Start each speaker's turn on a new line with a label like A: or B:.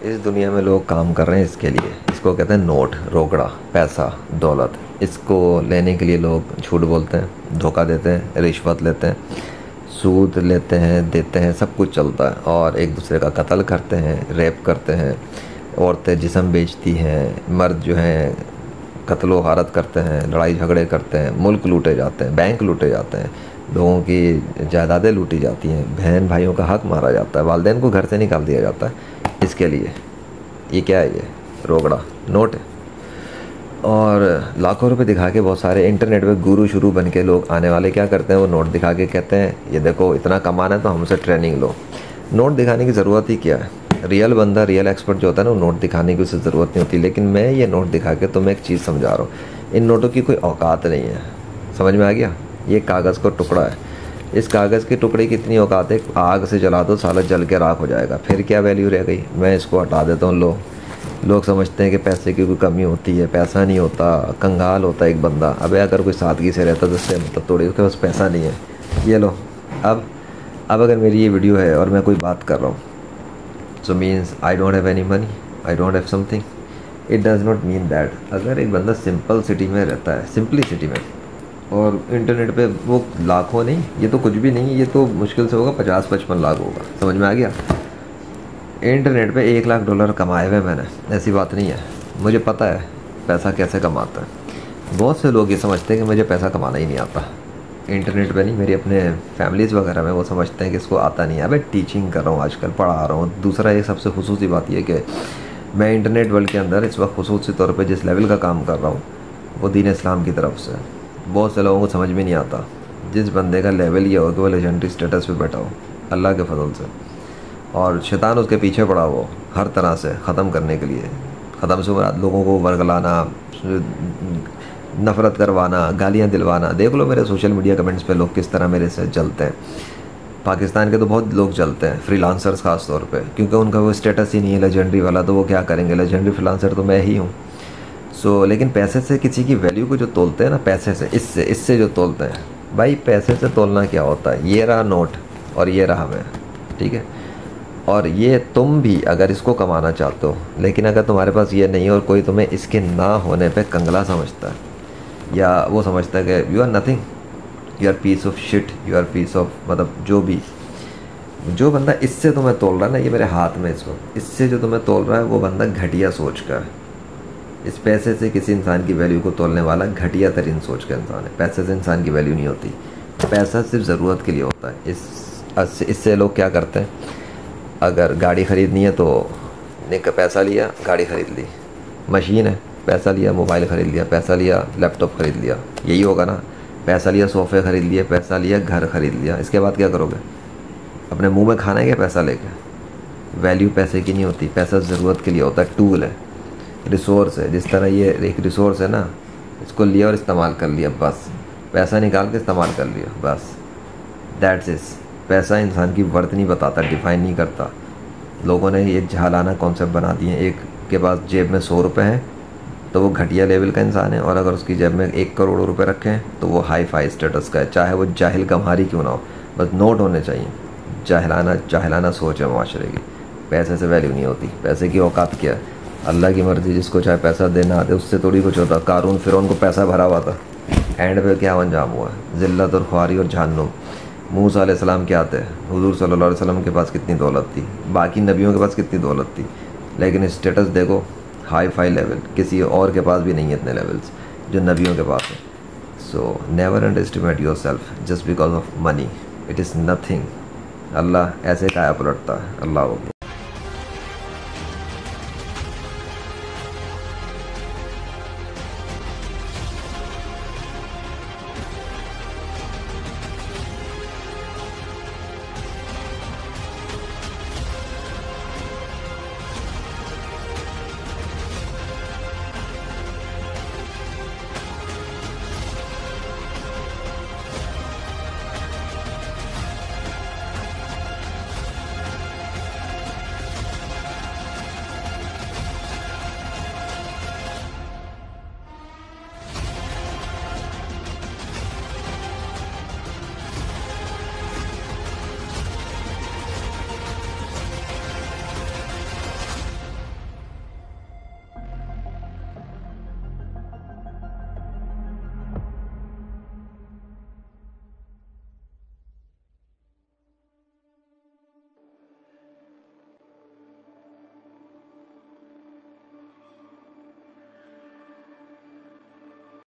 A: इस दुनिया में लोग काम कर रहे हैं इसके लिए, इसको कहते हैं नोट, रोकड़ा, पैसा, दौलत। इसको लेने के लिए लोग झूठ बोलते हैं, धोखा देते हैं, रिश्वत लेते हैं, सूद लेते हैं, देते हैं, सब कुछ चलता है। और एक दूसरे का कत्ल करते हैं, रेप करते हैं, औरतें जिस्म बेचती हैं, मर्द जो हैं कत्लो गारत करते हैं, लड़ाई झगड़े करते हैं, मुल्क लूटे जाते हैं, बैंक लूटे जाते हैं, लोगों की जायदादें लूटी जाती हैं, बहन भाइयों का हक मारा जाता है, वालिदैन को घर से निकाल दिया जाता है इसके लिए। ये क्या है? ये रोकड़ा, नोट है। और लाखों रुपए दिखा के बहुत सारे इंटरनेट पे गुरु शुरू बन के लोग आने वाले क्या करते हैं, वो नोट दिखा के कहते हैं ये देखो इतना कमाना है तो हमसे ट्रेनिंग लो। नोट दिखाने की ज़रूरत ही क्या है? रियल बंदा, रियल एक्सपर्ट जो होता है ना, वो नोट दिखाने की उसे ज़रूरत नहीं होती। लेकिन मैं ये नोट दिखा के तो मैं एक चीज़ समझा रहा हूँ, इन नोटों की कोई औकात नहीं है। समझ में आ गया? ये कागज़ का टुकड़ा है, इस कागज़ के टुकड़े की इतनी औकात है, आग से जला दो साला जल के राख हो जाएगा, फिर क्या वैल्यू रह गई? मैं इसको हटा देता हूँ। लोग समझते हैं कि पैसे की कोई कमी होती है, पैसा नहीं होता, कंगाल होता है एक बंदा। अबे अगर कोई सादगी से रहता तो उससे मतलब थोड़ी उसके पास पैसा नहीं है। ये लो, अब अगर मेरी ये वीडियो है और मैं कोई बात कर रहा हूँ, so means I don't have any money, I don't have something. It does not mean that. अगर एक बंदा सिंपल सिटी में रहता है, सिंपली सिटी में, और इंटरनेट पे वो लाखों नहीं, ये तो कुछ भी नहीं, ये तो मुश्किल से होगा 50-55 लाख होगा। समझ में आ गया? इंटरनेट पे $1 लाख कमाए हुए मैंने, ऐसी बात नहीं है। मुझे पता है पैसा कैसे कमाता है। बहुत से लोग ये समझते हैं कि मुझे पैसा कमाना ही नहीं आता। इंटरनेट पे नहीं, मेरी अपने फैमिलीज़ वगैरह में वो समझते हैं कि इसको आता नहीं है। अबे टीचिंग कर रहा हूँ आजकल, पढ़ा रहा हूँ। दूसरा ये सबसे खुसूसी बात ये कि मैं इंटरनेट वर्ल्ड के अंदर इस वक्त खुसूसी तौर पर जिस लेवल का काम कर रहा हूँ वो दीन इस्लाम की तरफ से। बहुत से लोगों को समझ में नहीं आता। जिस बंदे का लेवल ये हो कि वो लेजेंडरी स्टेटस पे बैठा हो अल्लाह के फजल से, और शैतान उसके पीछे पड़ा हो हर तरह से ख़त्म करने के लिए। ख़त्म से मुराद लोगों को वर्गलाना, नफ़रत करवाना, गालियाँ दिलवाना। देख लो मेरे सोशल मीडिया कमेंट्स पे लोग किस तरह मेरे से जलते हैं। पाकिस्तान के तो बहुत लोग जलते हैं, फ्रीलांसर्स ख़ास तौर पे, क्योंकि उनका वो स्टेटस ही नहीं है लेजेंडरी वाला, तो वो क्या करेंगे? लेजेंडरी फ्रीलांसर तो मैं ही हूँ। लेकिन पैसे से किसी की वैल्यू को जो तोलते हैं ना, पैसे से, इससे जो तोलते हैं, भाई पैसे से तोलना क्या होता है? ये रहा नोट और ये रहा मैं, ठीक है? और ये तुम भी अगर इसको कमाना चाहते हो, लेकिन अगर तुम्हारे पास ये नहीं और कोई तुम्हें इसके ना होने पे कंगला समझता है, या वो समझता है कि you are nothing, you are piece of shit, you are piece of, मतलब जो बंदा इससे तुम्हें तोल रहा है ना, ये मेरे हाथ में इसको, इससे जो तुम्हें तोल रहा है वो बंदा घटिया सोच का है। इस पैसे से किसी इंसान की वैल्यू को तोलने वाला घटिया तरीन सोच का इंसान है। पैसे से इंसान की वैल्यू नहीं होती। पैसा सिर्फ ज़रूरत के लिए होता है। इससे लोग क्या करते हैं, अगर गाड़ी ख़रीदनी है तो पैसा लिया, गाड़ी ख़रीद ली। मशीन है, पैसा लिया, मोबाइल ख़रीद लिया, पैसा लिया, लैपटॉप ख़रीद लिया। यही होगा ना? पैसा लिया, सोफ़े ख़रीद लिए, पैसा लिया, घर ख़रीद लिया। इसके बाद क्या करोगे? अपने मुँह में खाना है क्या पैसा लेके? वैल्यू पैसे की नहीं होती। पैसा ज़रूरत के लिए होता है, टूल है, रिसोर्स है। जिस तरह ये एक रिसोर्स है ना, इसको लिया और इस्तेमाल कर लिया, बस। पैसा निकाल के इस्तेमाल कर लिया, बस, दैट्स इट। पैसा इंसान की वर्थ नहीं बताता, डिफाइन नहीं करता। लोगों ने ये झालाना कॉन्सेप्ट बना दिए। एक के पास जेब में 100 रुपये हैं तो वो घटिया लेवल का इंसान है, और अगर उसकी जेब में 1 करोड़ रुपए रखे हैं तो वो हाई फाई स्टेटस का है, चाहे वो जाहिल गंवारी क्यों ना हो। बस नोट होने चाहिए। जाहिलाना सोच है माशरे की। पैसे से वैल्यू नहीं होती। पैसे की औकात क्या है? अल्लाह की मर्ज़ी, जिसको चाहे पैसा देना आते उससे थोड़ी कुछ होता। कारून फिरौन को पैसा भरा हुआ था, एंड पे क्या अंजाम हुआ? ज़िल्लत और ख्वारी और जहन्नुम। मूसा अलैहिस्सलाम के आते हैं, हुज़ूर सल्लल्लाहु अलैहि वसल्लम के पास कितनी दौलत थी, बाकी नबियों के पास कितनी दौलत थी, लेकिन स्टेटस देखो, हाई फाई लेवल किसी और के पास भी नहीं है इतने लेवल्स जो नबियों के पास है। So never underestimate yourself just because of money. It is nothing. Allah ऐसे काया पलटता है। अल्लाह